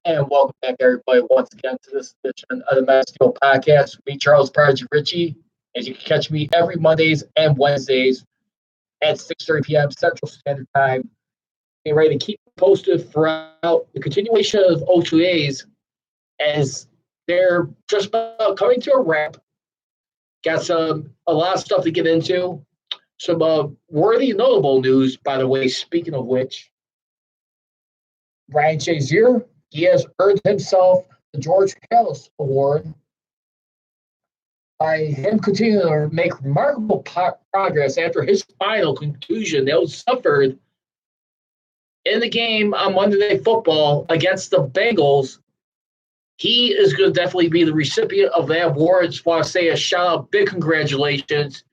And welcome back, everybody, once again to this edition of the Mass Steel Podcast. Me, Charles Prodigy Ritchie, as you can catch me every Mondays and Wednesdays at 6:30 p.m. Central Standard Time. Getting ready to keep posted throughout the continuation of OTAs as they're just about coming to a wrap. Got a lot of stuff to get into. Some worthy, notable news, by the way, speaking of which. Ryan Shazier, he has earned himself the George Halas Award by him continuing to make remarkable progress after his final contusion that was suffered in the game on Monday Night Football against the Bengals. He is going to definitely be the recipient of that award. Just want to say a shout-out, big congratulations.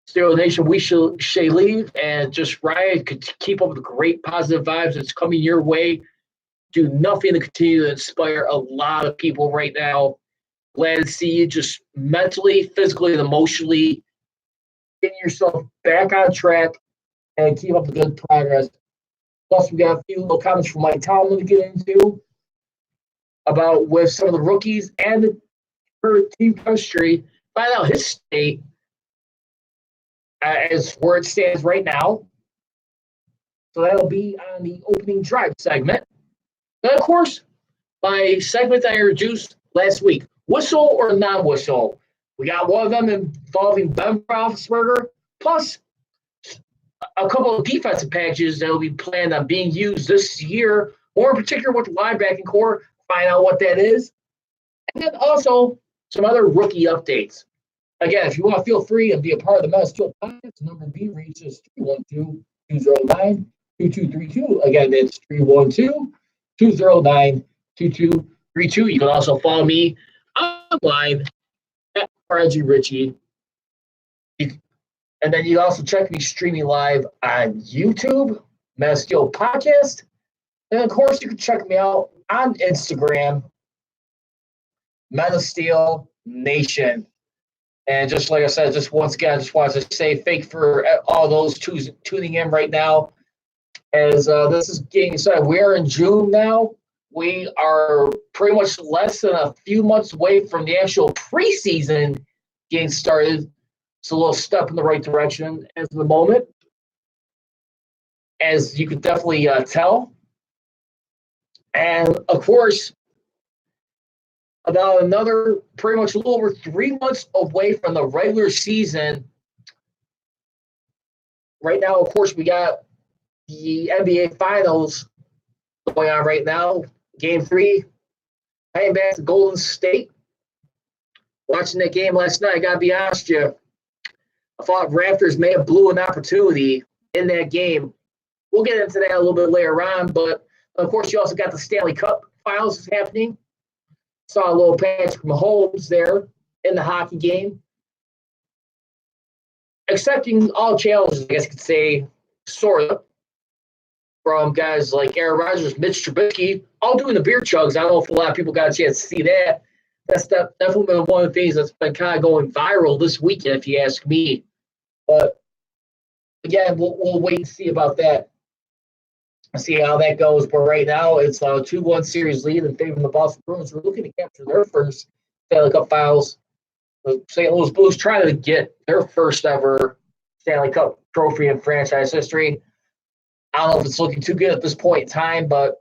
Steelers Nation, we shall leave, and just Ryan could keep up with the great positive vibes that's coming your way. Do nothing to continue to inspire a lot of people right now. Glad to see you just mentally, physically, and emotionally getting yourself back on track and keep up the good progress. Plus, we got a few little comments from Mike Tomlin to get into about with some of the rookies and the team chemistry. Find out his state as where it stands right now. So that'll be on the opening drive segment. And of course, my segment I introduced last week, whistle or non-whistle. We got one of them involving Ben Roethlisberger, plus a couple of defensive packages that will be planned on being used this year, more in particular with the linebacking core. Find out what that is. And then also some other rookie updates. Again, if you want to feel free and be a part of the Mass Steel Podcast, number B reaches 312-209-2232. Again, it's 312-209-2232. You can also follow me online at Prodigy Ritchie. And then you can also check me streaming live on YouTube, Mass Steel Podcast. And of course, you can check me out on Instagram, Metasteel Nation. And just like I said, just once again, I just wanted to say thank you for all those tuning in right now. As this is getting started, we are in June now. We are pretty much less than a few months away from the actual preseason getting started. It's a little step in the right direction at the moment, as you could definitely tell. And of course, about another pretty much a little over 3 months away from the regular season. Right now, of course, we got the NBA Finals going on right now. Game 3, heading back to Golden State. Watching that game last night, I got to be honest with you, I thought Raptors may have blew an opportunity in that game. We'll get into that a little bit later on, but of course, you also got the Stanley Cup Finals happening. Saw a little Patrick Mahomes there in the hockey game. Accepting all challenges, I guess you could say, sort of, from guys like Aaron Rodgers, Mitch Trubisky, all doing the beer chugs. I don't know if a lot of people got a chance to see that. That's definitely been one of the things that's been kind of going viral this weekend, if you ask me. But, again, we'll wait and see about that. See how that goes. But right now, it's a 2-1 series lead in favor of the Boston Bruins. We're looking to capture their first Stanley Cup Finals. The St. Louis Blues trying to get their first ever Stanley Cup trophy in franchise history. I don't know if it's looking too good at this point in time, but I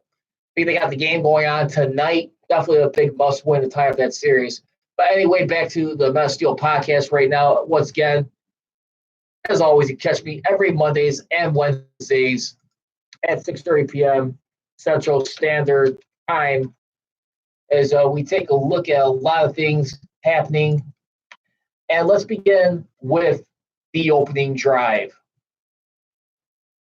think they got the game going on tonight. Definitely a big must-win to tie up that series. But anyway, back to the Mass Steel Podcast right now. Once again, as always, you catch me every Mondays and Wednesdays at 6:30 p.m. Central Standard Time as we take a look at a lot of things happening. And let's begin with the opening drive.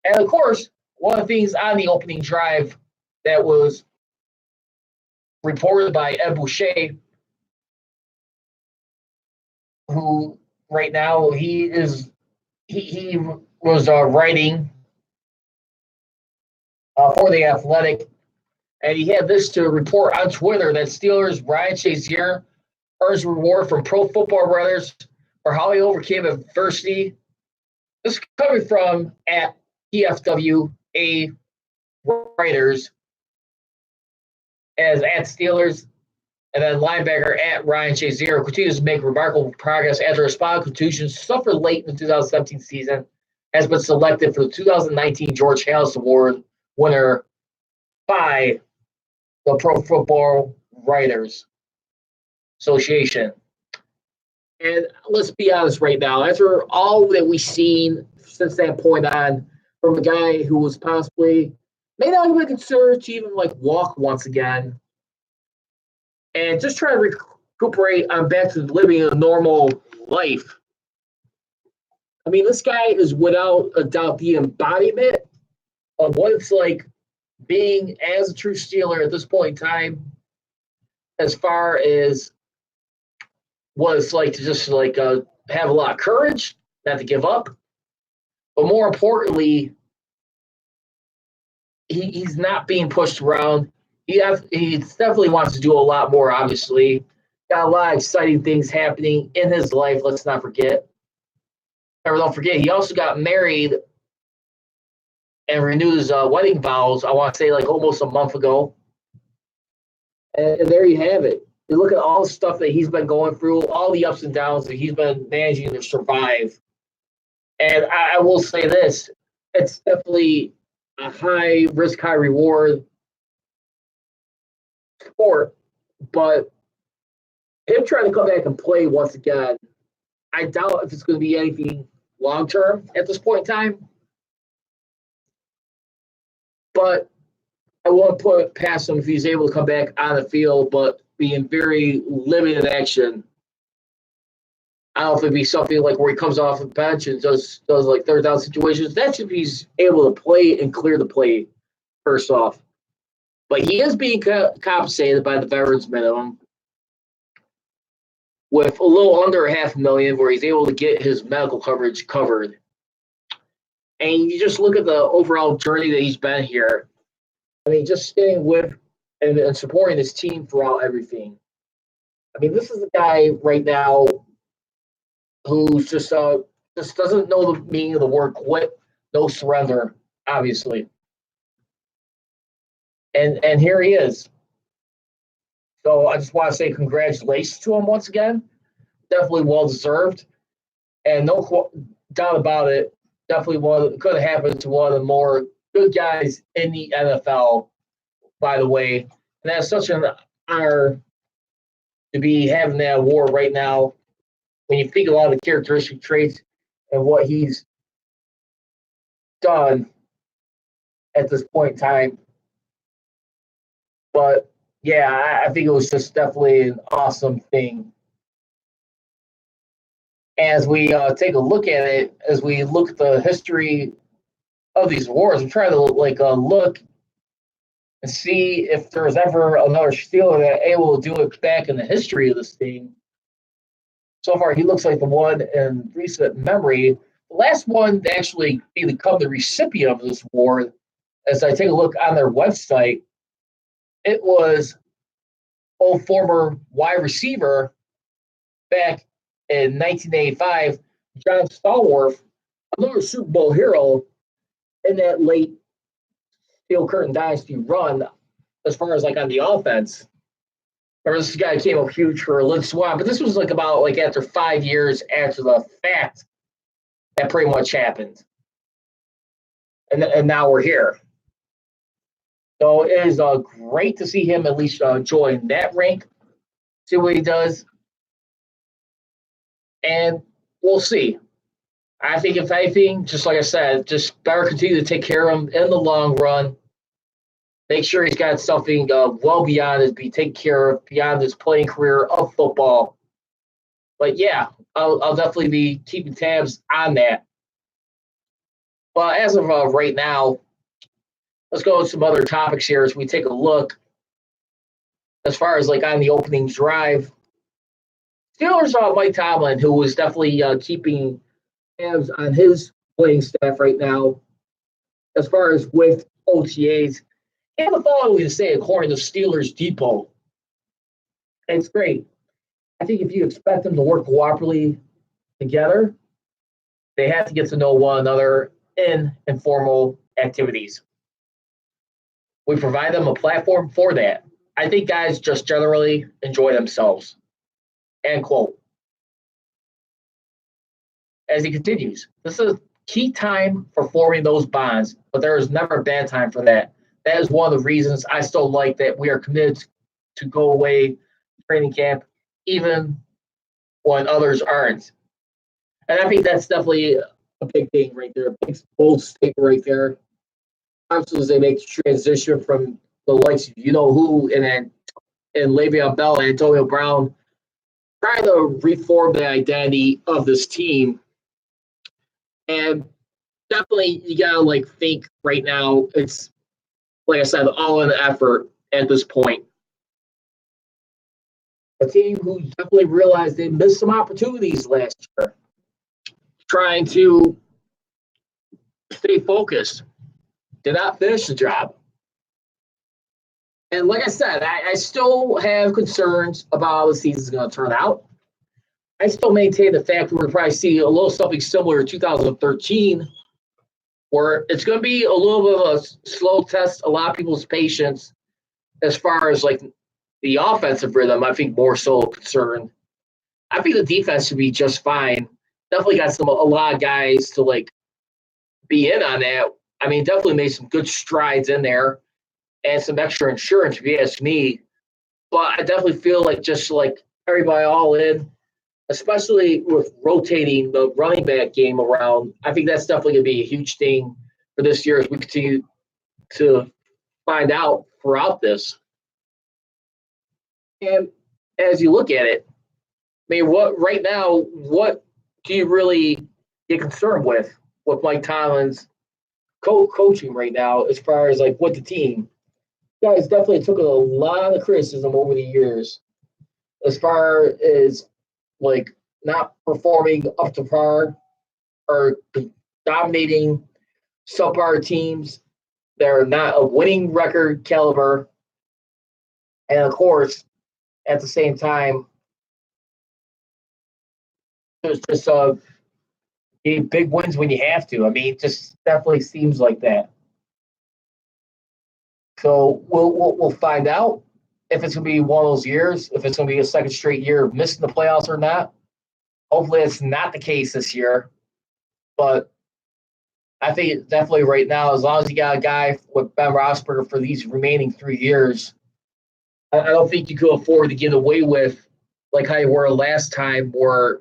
And, of course, one of the things on the opening drive that was reported by Ed Bouchette, who right now he was writing for The Athletic, and he had this to report on Twitter that Steelers Ryan Shazier earns reward from Pro Football Wriers for how he overcame adversity. This is coming from at PFWA Writers. as at Steelers. And then linebacker at Ryan Shazier continues to make remarkable progress after a spinal contusion suffered late in the 2017 season. Has been selected for the 2019 George Halas Award winner by the Pro Football Writers Association. And let's be honest right now, after all that we've seen since that point on from a guy who was possibly may not even considered to even like walk once again, and just try to recuperate on back to living a normal life. I mean, this guy is without a doubt the embodiment of what it's like being as a true Steeler at this point in time, as far as what it's like to just like have a lot of courage, not to give up, but more importantly, he's not being pushed around. He definitely wants to do a lot more, obviously. Got a lot of exciting things happening in his life, let's not forget. Or don't forget, he also got married and renewed his wedding vows, I want to say like almost a month ago. And there you have it. You look at all the stuff that he's been going through, all the ups and downs that he's been managing to survive. And I will say this, it's definitely a high risk, high reward sport, but him trying to come back and play once again, I doubt if it's going to be anything long term at this point in time. But I won't put it past him if he's able to come back on the field, but being very limited action. I don't know if it'd be something like where he comes off the bench and does like third down situations. That's if he's able to play and clear the play first off. But he is being compensated by the veterans minimum with a little under $500,000 where he's able to get his medical coverage covered. And you just look at the overall journey that he's been here. I mean, just staying with and supporting his team throughout everything. I mean, this is a guy right now who just doesn't know the meaning of the word quit, no surrender, obviously. And here he is. So I just want to say congratulations to him once again. Definitely well deserved, and no doubt about it. Definitely could have happened to one of the more good guys in the NFL. By the way, and that's such an honor to be having that award right now. When you think a lot of the characteristic traits and what he's done at this point in time. But yeah, I think it was just definitely an awesome thing. As we take a look at it, as we look at the history of these awards, I'm trying to look and see if there's ever another Steeler that able to do it back in the history of this thing. So far, he looks like the one in recent memory. The last one to actually become the recipient of this award, as I take a look on their website, it was former wide receiver back in 1985, John Stallworth, another Super Bowl hero in that late Steel Curtain Dynasty run, as far as like on the offense. Or this guy came up huge for Lynn Swan, but this was like about like after 5 years after the fact that pretty much happened. And now we're here. So it is great to see him at least join that rank, see what he does. And we'll see. I think if anything, just like I said, just better continue to take care of him in the long run. Make sure he's got something well beyond his be taken care of, beyond his playing career of football. But yeah, I'll definitely be keeping tabs on that. But as of right now, let's go with some other topics here as we take a look. As far as like on the opening drive, Steelers Mike Tomlin, who was definitely keeping tabs on his playing staff right now, as far as with OTAs. And the following to say, according to Steelers Depot, and it's great. I think if you expect them to work cooperatively together, they have to get to know one another in informal activities. We provide them a platform for that. I think guys just generally enjoy themselves. End quote. As he continues, this is a key time for forming those bonds, but there is never a bad time for that. That is one of the reasons I still like that we are committed to go away training camp, even when others aren't. And I think that's definitely a big thing right there, a big bold statement right there. Obviously, as they make the transition from the likes of who and Le'Veon Bell and Antonio Brown, trying to reform the identity of this team. And definitely, you gotta think right now. It's like I said, all in the effort at this point. A team who definitely realized they missed some opportunities last year, trying to stay focused, did not finish the job. And like I said, I still have concerns about how the season's going to turn out. I still maintain the fact we're going to probably see a little something similar to 2013, where it's going to be a little bit of a slow test, a lot of people's patience as far as the offensive rhythm. I think more so concerned. I think the defense should be just fine. Definitely got a lot of guys to be in on that. I mean, definitely made some good strides in there and some extra insurance, if you ask me. But I definitely feel just everybody all in, especially with rotating the running back game around. I think that's definitely going to be a huge thing for this year as we continue to find out throughout this. And as you look at it, I mean, what do you really get concerned with Mike Tomlin's coaching right now as far as what the team? Guys definitely took a lot of criticism over the years as far as not performing up to par or dominating subpar teams that are not a winning record caliber. And of course, at the same time, there's just big wins when you have to. I mean, it just definitely seems like that. So we'll find out if it's going to be one of those years, if it's going to be a second straight year of missing the playoffs or not. Hopefully, it's not the case this year. But I think definitely right now, as long as you got a guy with Ben Roethlisberger for these remaining 3 years, I don't think you could afford to get away with how you were last time, where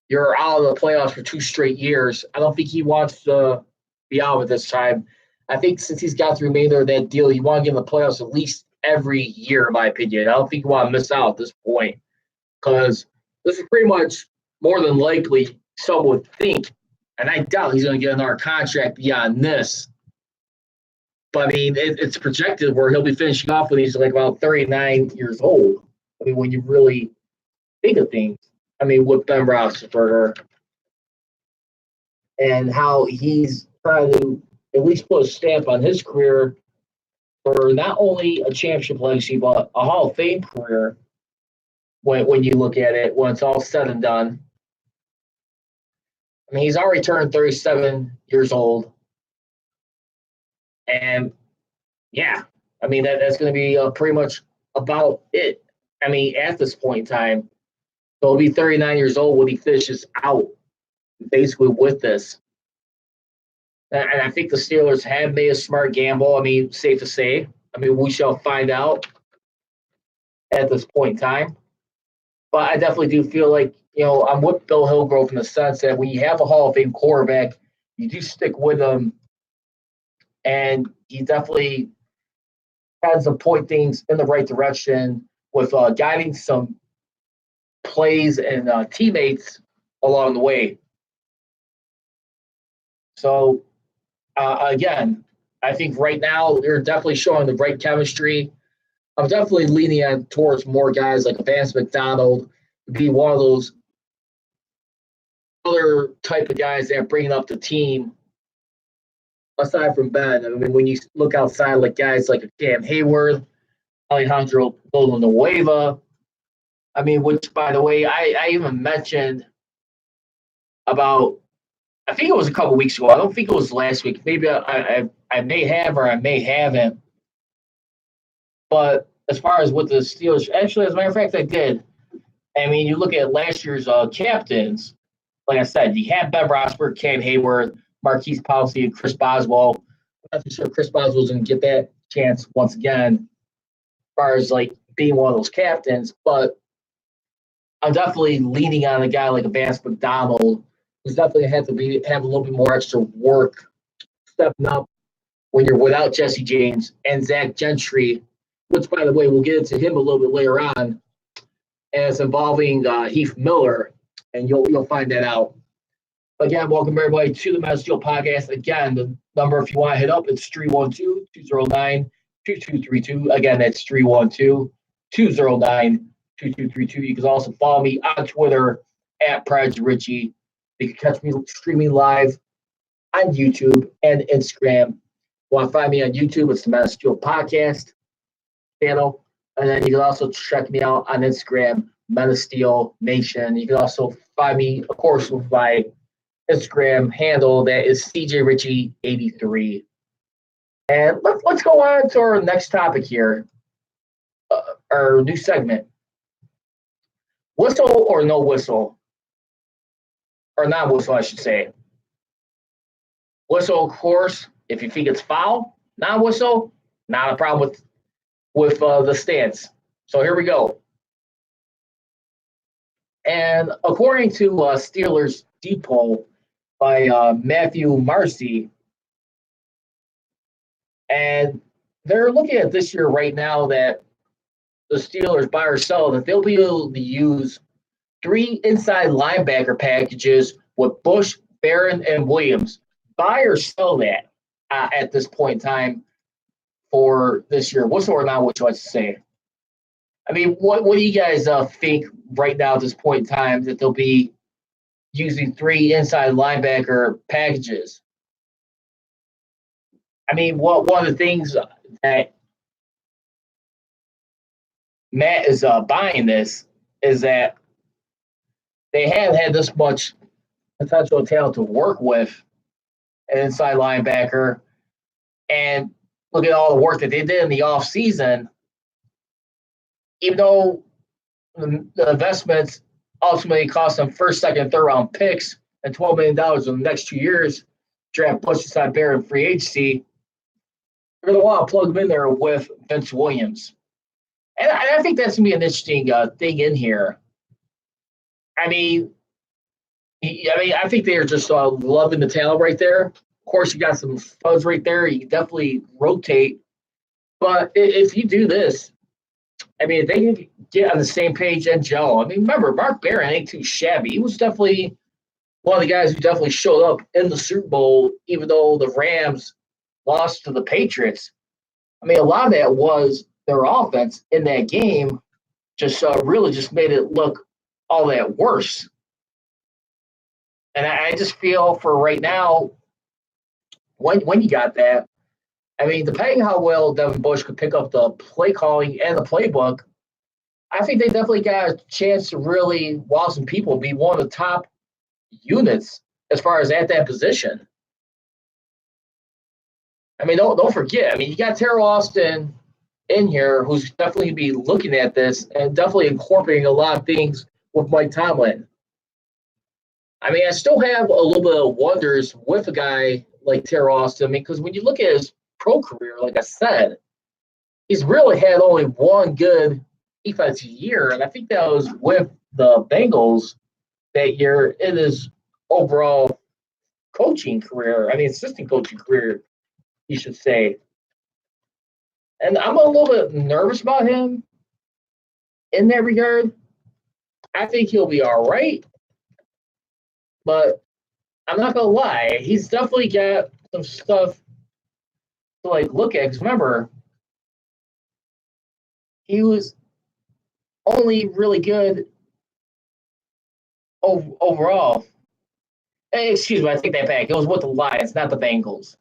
you're out of the playoffs for 2 straight years. I don't think he wants to be out of it this time. I think since he's got the remainder of that deal, you want to give him the playoffs at least every year, in my opinion. I don't think you want to miss out at this point, because this is pretty much more than likely, some would think, and I doubt he's going to get another contract beyond this. But, I mean, it's projected where he'll be finishing off when he's about 39 years old. I mean, when you really think of things, I mean, with Ben Roethlisberger and how he's trying to at least put a stamp on his career for not only a championship legacy, but a Hall of Fame career when you look at it, when it's all said and done. I mean, he's already turned 37 years old. And, yeah, I mean, that's going to be pretty much about it. I mean, at this point in time. So he'll be 39 years old when he finishes out, basically, with this. And I think the Steelers have made a smart gamble. I mean, safe to say. I mean, we shall find out at this point in time. But I definitely do feel I'm with Bill Hillgrove in the sense that when you have a Hall of Fame quarterback, you do stick with him. And he definitely has to point things in the right direction with guiding some plays and teammates along the way. So, again, I think right now they're definitely showing the right chemistry. I'm definitely leaning towards more guys like Vance McDonald to be one of those other type of guys that are bringing up the team aside from Ben. I mean, when you look outside, guys like Cam Hayward, Alejandro Villanueva, I mean, which, by the way, I even mentioned about, I think it was a couple weeks ago. I don't think it was last week. Maybe I may have or I may haven't. But as far as with the Steelers. Actually, as a matter of fact, I did. I mean, you look at last year's captains. Like I said, you had Ben Roethlisberger, Cam Hayward, Marquise Pouncey, and Chris Boswell. I'm not too sure Chris Boswell's going to get that chance once again, as far as like being one of those captains. But I'm definitely leaning on a guy like a Vance McDonald, who's definitely have a little bit more extra work stepping up when you're without Jesse James and Zach Gentry, which, by the way, we'll get into him a little bit later on, as involving Heath Miller, and you'll find that out. Again, welcome everybody to the Men of Steel podcast. Again, the number, if you want to hit up, it's 312-209-2232. Again, that's 312-209-2232. You can also follow me on Twitter at PrideRichie. You can catch me streaming live on YouTube and Instagram. You want to find me on YouTube, it's the Men of Steel podcast channel. And then you can also check me out on Instagram, Men of Steel Nation. You can also find me, of course, with my Instagram handle that is CJRichie83. And let's go on to our next topic here, our new segment. Whistle or no whistle? Or not whistle, I should say. Whistle, of course, if you think it's foul. Not whistle, not a problem with the stance. So here we go. And according to Steelers Deep Poll by Matthew Marcy, and they're looking at this year right now that the Steelers buy or sell, that they'll be able to use 3 inside linebacker packages with Bush, Barron, and Williams. Buy or sell that at this point in time for this year. Whistle or not, what you like to say? I mean, what do you guys think right now at this point in time that they'll be using 3 inside linebacker packages? I mean, one of the things that Matt is buying this is that they have had this much potential talent to work with an inside linebacker, and look at all the work that they did in the offseason. Even though the investments ultimately cost them first, second, and third round picks and $12 million in the next 2 years, draft Bush inside Barron free agency, they're going to want to plug them in there with Vince Williams. And I think that's going to be an interesting thing in here. I mean, I think they're just loving the talent right there. Of course, you got some studs right there. You can definitely rotate. But if you do this, I mean, if they can get on the same page and gel. I mean, remember, Mark Barron ain't too shabby. He was definitely one of the guys who definitely showed up in the Super Bowl, even though the Rams lost to the Patriots. I mean, a lot of that was their offense in that game just really just made it look all that worse. And I just feel for right now, when you got that, I mean, depending how well Devin Bush could pick up the play calling and the playbook, I think they definitely got a chance to really wow some people, be one of the top units as far as at that position. I mean, don't forget. I mean, you got Terrell Austin in here, who's definitely going to be looking at this and definitely incorporating a lot of things with Mike Tomlin. I mean, I still have a little bit of wonders with a guy like Terrell Austin. I mean, because when you look at his pro career, like I said, he's really had only one good defensive year, and I think that was with the Bengals that year in his overall coaching career. I mean, assistant coaching career, you should say. And I'm a little bit nervous about him in that regard. I think he'll be all right, but I'm not going to lie. He's definitely got some stuff to, like, look at. Because remember, he was only really good overall. Excuse me, I take that back. It was with the Lions, not the Bengals.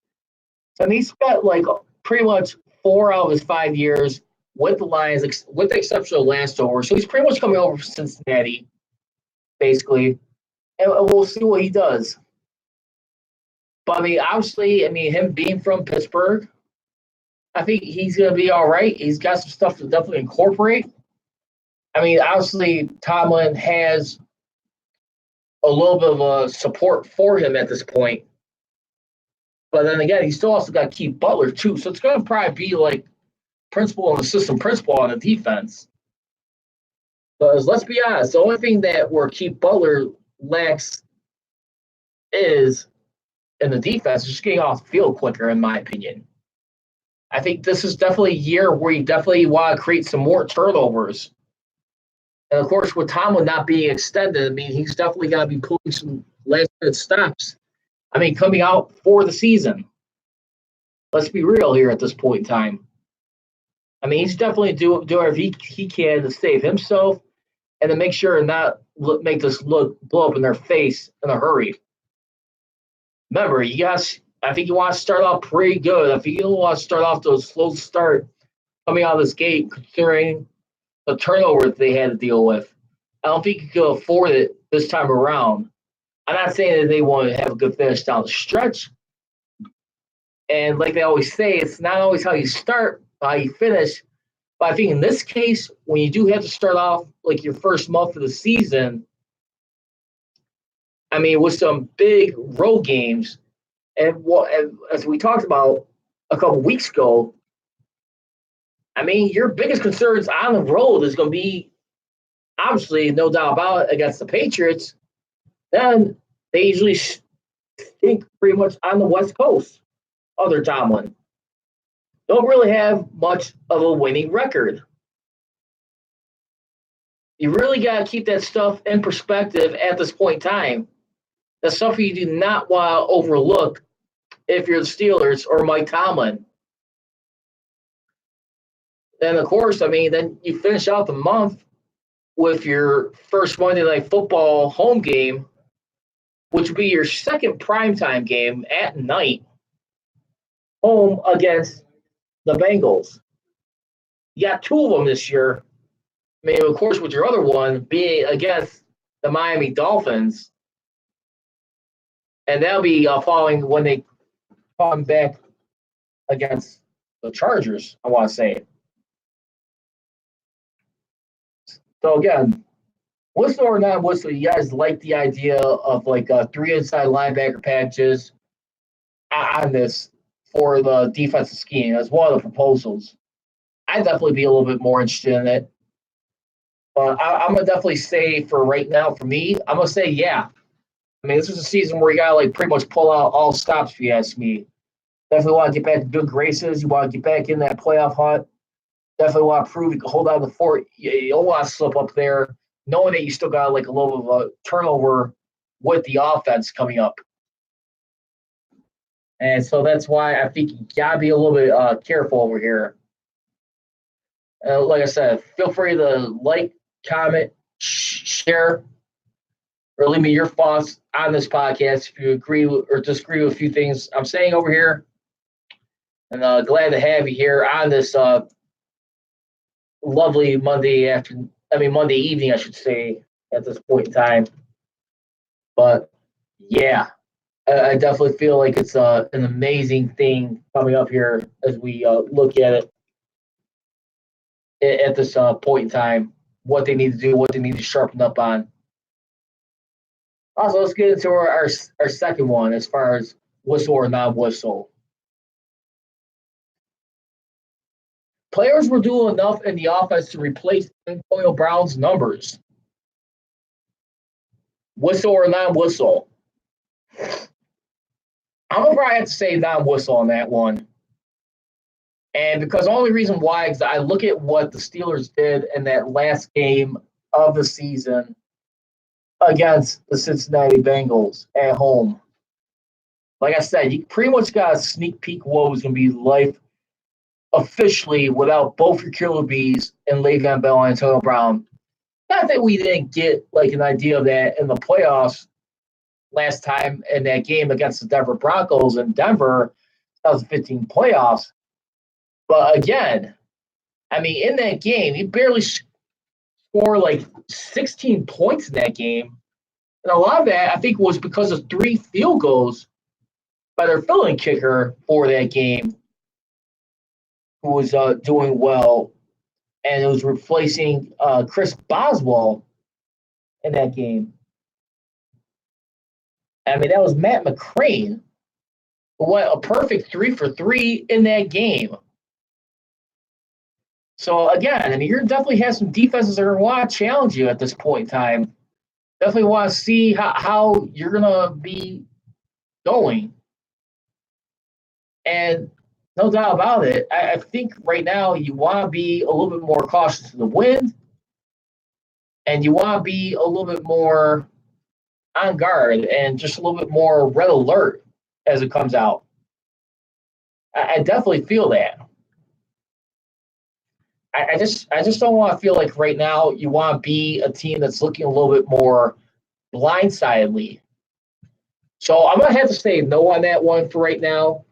And he spent, like, pretty much 4 out of his 5 years with the Lions, with the exception of last over. So he's pretty much coming over from Cincinnati, basically. And we'll see what he does. But, I mean, obviously, him being from Pittsburgh, I think he's going to be all right. He's got some stuff to definitely incorporate. I mean, obviously, Tomlin has a little bit of a support for him at this point. But then again, he still also got Keith Butler, too. So it's going to probably be like principal and assistant principal on the defense. Because let's be honest, the only thing that where Keith Butler lacks is in the defense, just getting off the field quicker, in my opinion. I think this is definitely a year where you definitely want to create some more turnovers. And of course, with Tomlin not being extended, I mean, he's definitely got to be pulling some last-minute stops. I mean, coming out for the season. Let's be real here at this point in time. I mean, he's definitely doing whatever he can to save himself and to make sure and not make this blow up in their face in a hurry. Remember, I think you want to start off pretty good. I think you don't want to start off to a slow start coming out of this gate, considering the turnover that they had to deal with. I don't think you could afford it this time around. I'm not saying that they want to have a good finish down the stretch. And like they always say, it's not always how you start, how you finish. But I think in this case, when you do have to start off like your first month of the season, I mean, with some big road games, and as we talked about a couple weeks ago, I mean, your biggest concerns on the road is going to be, obviously, no doubt about it, against the Patriots. Then they usually stink pretty much on the West Coast, other Tomlin. Don't really have much of a winning record. You really got to keep that stuff in perspective at this point in time. That's something you do not want to overlook if you're the Steelers or Mike Tomlin. Then, of course, I mean, then you finish out the month with your first Monday Night Football home game, which would be your second primetime game at night, home against the Bengals. You got two of them this year. I mean, of course, with your other one being against the Miami Dolphins. And that'll be following when they come back against the Chargers, I want to say. So, again, whistle or not whistle, you guys like the idea of like 3 inside linebacker packages on this for the defensive scheme as one of the proposals. I'd definitely be a little bit more interested in it. But I'm going to definitely say for right now, for me, I'm going to say yeah. I mean, this is a season where you got to like pretty much pull out all stops, if you ask me. Definitely want to get back to good graces. You want to get back in that playoff hunt. Definitely want to prove you can hold down the fort. You don't want to slip up there, knowing that you still got like a little bit of a turnover with the offense coming up. And so that's why I think you got to be a little bit careful over here. Like I said, feel free to like, comment, share, or leave me your thoughts on this podcast if you agree or disagree with a few things I'm saying over here. And glad to have you here on this lovely Monday evening, I should say, at this point in time. But yeah, I definitely feel like it's an amazing thing coming up here as we look at it at this point in time, what they need to do, what they need to sharpen up on. Also, let's get into our second one as far as whistle or non-whistle. Players were doing enough in the offense to replace Antonio Brown's numbers. Whistle or non-whistle? I'm going to probably have to say non-whistle on that one. And because the only reason why is I look at what the Steelers did in that last game of the season against the Cincinnati Bengals at home. Like I said, you pretty much got a sneak peek what was going to be life officially without both your killer bees and Le'Veon Bell and Antonio Brown. Not that we didn't get like an idea of that in the playoffs last time in that game against the Denver Broncos in Denver, 2015 playoffs. But again, I mean, in that game, he barely scored like 16 points in that game. And a lot of that, I think, was because of 3 field goals by their filling kicker for that game. who was doing well, and it was replacing Chris Boswell in that game. I mean, that was Matt McCrane, who went a perfect 3 for 3 in that game. So again, I mean, you're definitely have some defenses that are going to want to challenge you at this point in time. Definitely want to see how you're going to be going. And no doubt about it, I think right now you want to be a little bit more cautious of the wind, and you want to be a little bit more on guard and just a little bit more red alert as it comes out. I definitely feel that. I just don't want to feel like right now you want to be a team that's looking a little bit more blindsidedly. So I'm going to have to say no on that one for right now,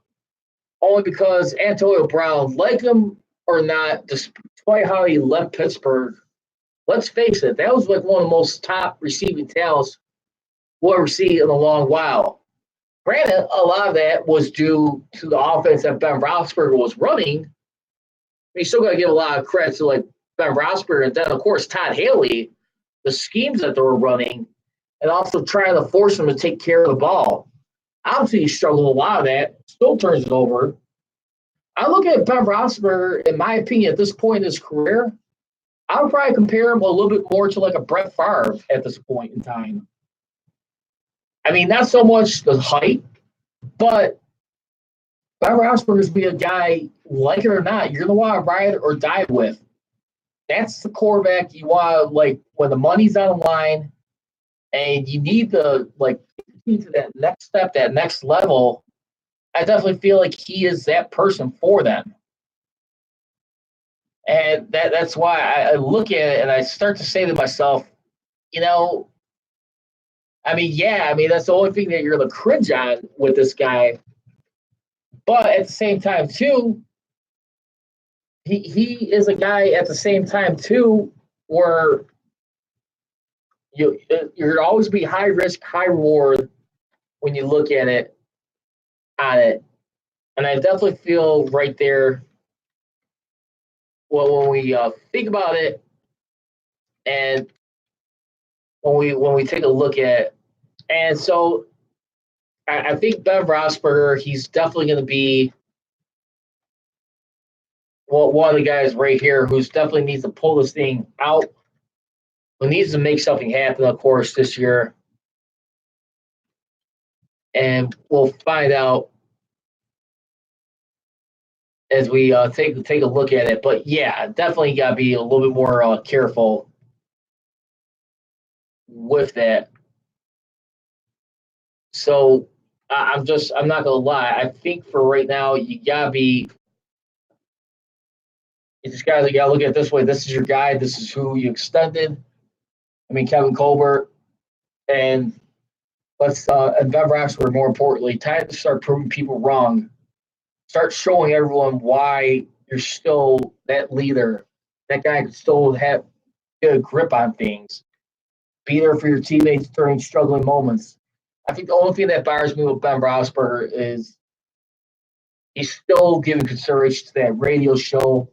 only because Antonio Brown, like him or not, despite how he left Pittsburgh, let's face it, that was like one of the most top receiving talents we'll ever see in a long while. Granted, a lot of that was due to the offense that Ben Roethlisberger was running. You still got to give a lot of credit to like Ben Roethlisberger, and then of course Todd Haley, the schemes that they were running, and also trying to force them to take care of the ball. Obviously, he struggled a lot of that. Still turns it over. I look at Ben Roethlisberger, in my opinion, at this point in his career, I would probably compare him a little bit more to like a Brett Favre at this point in time. I mean, not so much the height, but Ben Roethlisberger is be a guy, like it or not, you're going to want to ride or die with. That's the quarterback you want, like, when the money's on the line and you need to, like, get to that next step, that next level. I definitely feel like he is that person for them. And that's why I look at it and I start to say to myself, you know, I mean, yeah, I mean, that's the only thing that you're going to cringe on with this guy. But at the same time, too, he is a guy at the same time, too, where you're always be high risk, high reward when you look at it on it. And I definitely feel right there, well, when we think about it and when we take a look at it. And so I think Ben Roethlisberger, he's definitely going to be one of the guys right here who's definitely needs to pull this thing out, who needs to make something happen, of course, this year. And we'll find out as we take a look at it. But yeah, definitely got to be a little bit more careful with that. So I'm not gonna lie. I think for right now, you just gotta look at it this way. This is your guy. This is who you extended. I mean, Kevin Colbert, and and Ben Roethlisberger, more importantly, time to start proving people wrong. Start showing everyone why you're still that leader. That guy can still get a grip on things. Be there for your teammates during struggling moments. I think the only thing that bothers me with Ben Roethlisberger is he's still giving consideration to that radio show.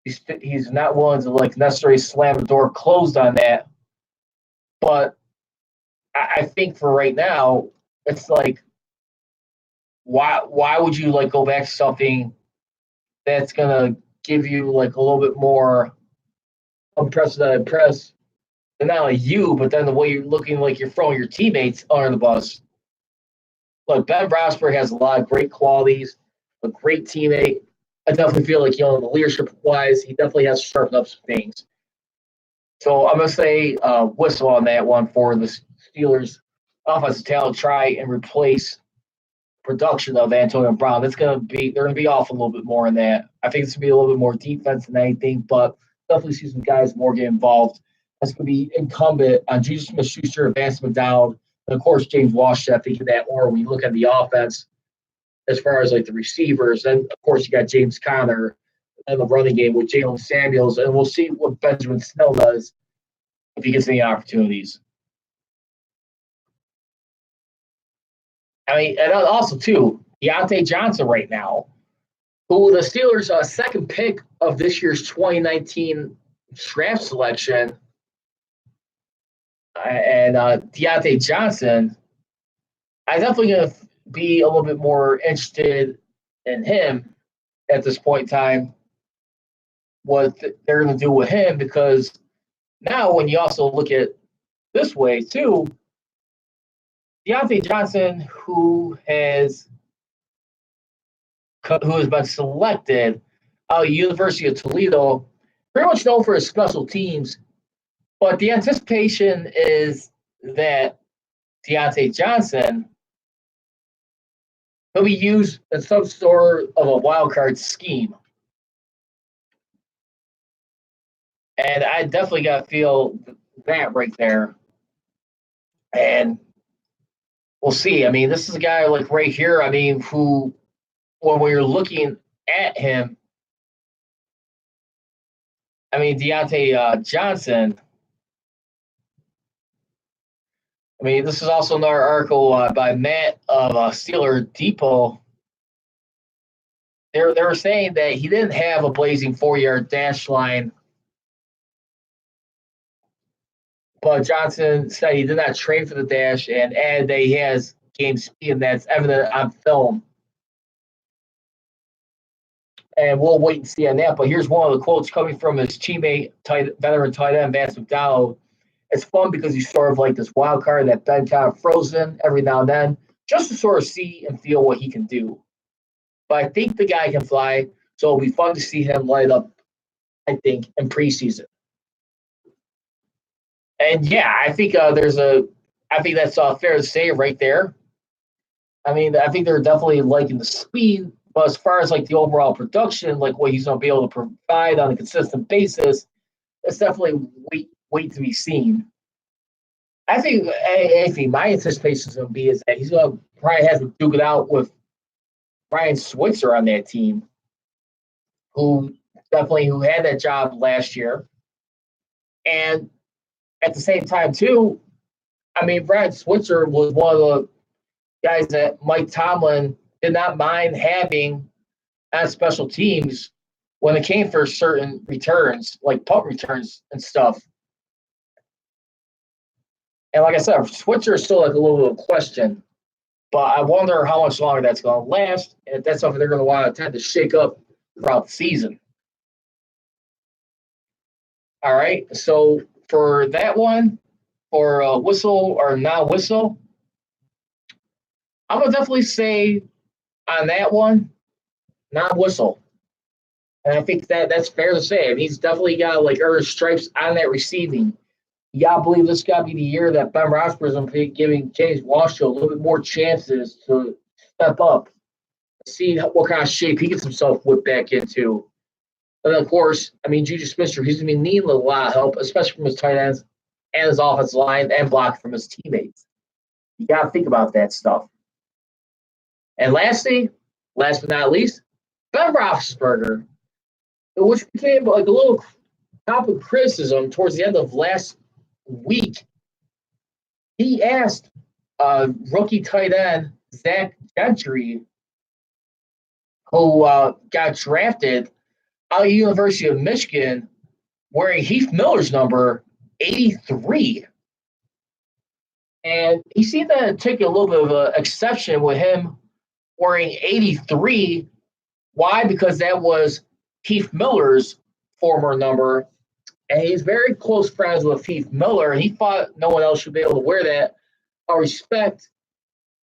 He's not willing to like necessarily slam the door closed on that. But I think for right now, it's like, why would you like go back to something that's gonna give you like a little bit more unprecedented press, and not only you, but then the way you're looking like you're throwing your teammates under the bus. Look, Ben Roethlisberger has a lot of great qualities, a great teammate. I definitely feel like, the leadership wise, he definitely has to sharpen up some things. So I'm going to say whistle on that one for the Steelers offensive talent. Try and replace production of Antonio Brown. They're going to be off a little bit more in that. I think it's going to be a little bit more defense than anything, but definitely see some guys more get involved. That's going to be incumbent on Jesus Smith-Schuster, Vance McDonald, and of course James Washington. I think in that order when you look at the offense as far as like the receivers. Then of course you got James Conner and the running game with Jalen Samuels, and we'll see what Benjamin Snell does if he gets any opportunities. I mean, and also too, Diontae Johnson right now, who the Steelers' second pick of this year's 2019 draft selection, and Diontae Johnson, I'm definitely going to be a little bit more interested in him at this point in time, what they're going to do with him, because now when you also look at this way too, Diontae Johnson, who has been selected out of University of Toledo, pretty much known for his special teams, but the anticipation is that Diontae Johnson will be used in some sort of a wild card scheme. And I definitely got to feel that right there. And we'll see. I mean, this is a guy like right here, I mean, who, when we're looking at him, I mean, Diontae Johnson, I mean, this is also another article by Matt of Steeler Depot. They were saying that he didn't have a blazing 4-yard dash line, but Johnson said he did not train for the dash and added that he has game speed, and that's evident on film. And we'll wait and see on that. But here's one of the quotes coming from his teammate, veteran tight end, Vance McDonald. It's fun because he's sort of like this wild card that Ben kind of frozen every now and then, just to sort of see and feel what he can do. But I think the guy can fly, so it'll be fun to see him light up, I think, in preseason. And yeah, I think I think that's fair to say right there. I mean, I think they're definitely liking the speed, but as far as like the overall production, like what he's going to be able to provide on a consistent basis, it's definitely wait to be seen. I think anything my anticipation is going to be is that he's going to probably have to duke it out with Ryan Switzer on that team, who had that job last year. And at the same time, too, I mean, Brad Switzer was one of the guys that Mike Tomlin did not mind having on special teams when it came for certain returns, like punt returns and stuff. And like I said, Switzer is still like a little bit of a question, but I wonder how much longer that's going to last, and if that's something they're going to want to tend to shake up throughout the season. All right, so for that one, for whistle or not whistle, I'm going to definitely say on that one, not whistle. And I think that's fair to say. I mean, he's definitely got like earned stripes on that receiving. You got to believe this got to be the year that Ben Roethlisberger is going to be giving James Washington a little bit more chances to step up, see what kind of shape he gets himself whipped back into. And of course, I mean, Juju Smith-Schuster, he's going to be needing a lot of help, especially from his tight ends and his offensive line and block from his teammates. You got to think about that stuff. And lastly, last but not least, Ben Roethlisberger, which became like a little topic of criticism towards the end of last week. He asked rookie tight end Zach Gentry, who got drafted out of the University of Michigan, wearing Heath Miller's number 83. And he seemed to take a little bit of an exception with him wearing 83. Why? Because that was Heath Miller's former number. And he's very close friends with Heath Miller, and he thought no one else should be able to wear that out of respect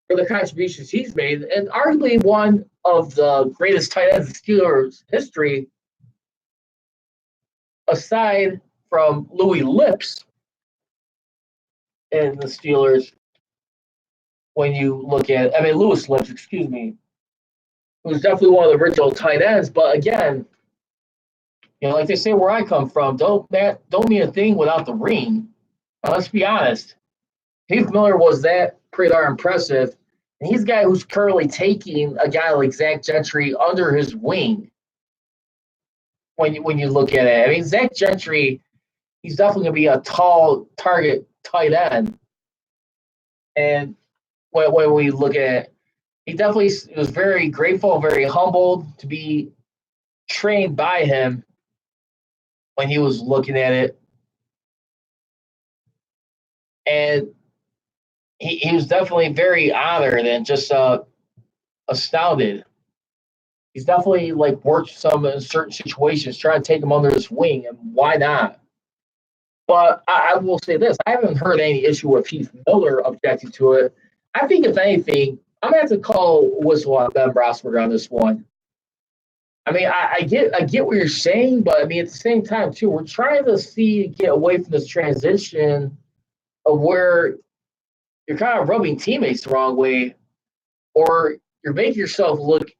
for the contributions he's made, and arguably one of the greatest tight ends in Steelers history, aside from Louis Lips in the Steelers. When you look at, I mean, Louis Lips, excuse me, who's definitely one of the original tight ends, but again, you know, like they say where I come from, don't mean a thing without the ring. Now, let's be honest. Heath Miller was that pretty darn impressive. And he's a guy who's currently taking a guy like Zach Gentry under his wing. When you look at it, I mean, Zach Gentry, he's definitely going to be a tall target tight end. And when we look at it, he definitely was very grateful, very humbled to be trained by him when he was looking at it. And he was definitely very honored and just astounded. He's definitely like worked some in certain situations, trying to take him under his wing, and why not? But I will say this: I haven't heard any issue with Heath Miller objecting to it. I think if anything, I'm gonna have to call whistle on Ben Roethlisberger on this one. I mean, I get what you're saying, but I mean at the same time too, we're trying to get away from this transition of where you're kind of rubbing teammates the wrong way, or you're making yourself look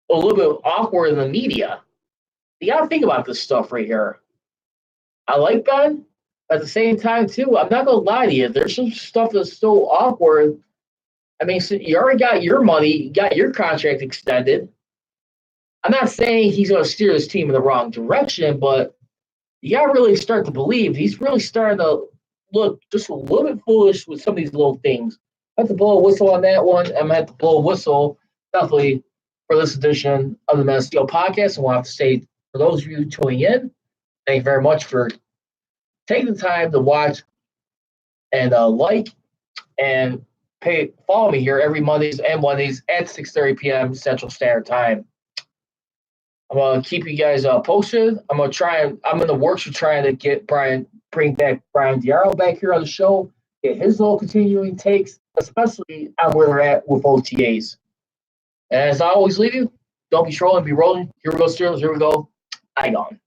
a little bit awkward in the media. You got to think about this stuff right here. I like Ben. At the same time, too, I'm not going to lie to you. There's some stuff that's so awkward. I mean, so you already got your money, you got your contract extended. I'm not saying he's going to steer this team in the wrong direction, but you got to really start to believe he's really starting to look just a little bit foolish with some of these little things. I have to blow a whistle on that one. I'm going to have to blow a whistle, definitely, for this edition of the Men Steel Podcast. And we'll have to say, for those of you tuning in, thank you very much for taking the time to watch and like and follow me here every Mondays at 6:30 p.m. Central Standard Time. I'm gonna keep you guys posted. I'm in the works of trying to bring back Brian Diarlo back here on the show, get his little continuing takes, especially on where they're at with OTAs. And as I always leave you, don't be trolling, be rolling. Here we go, Steelers. Here we go. I gone.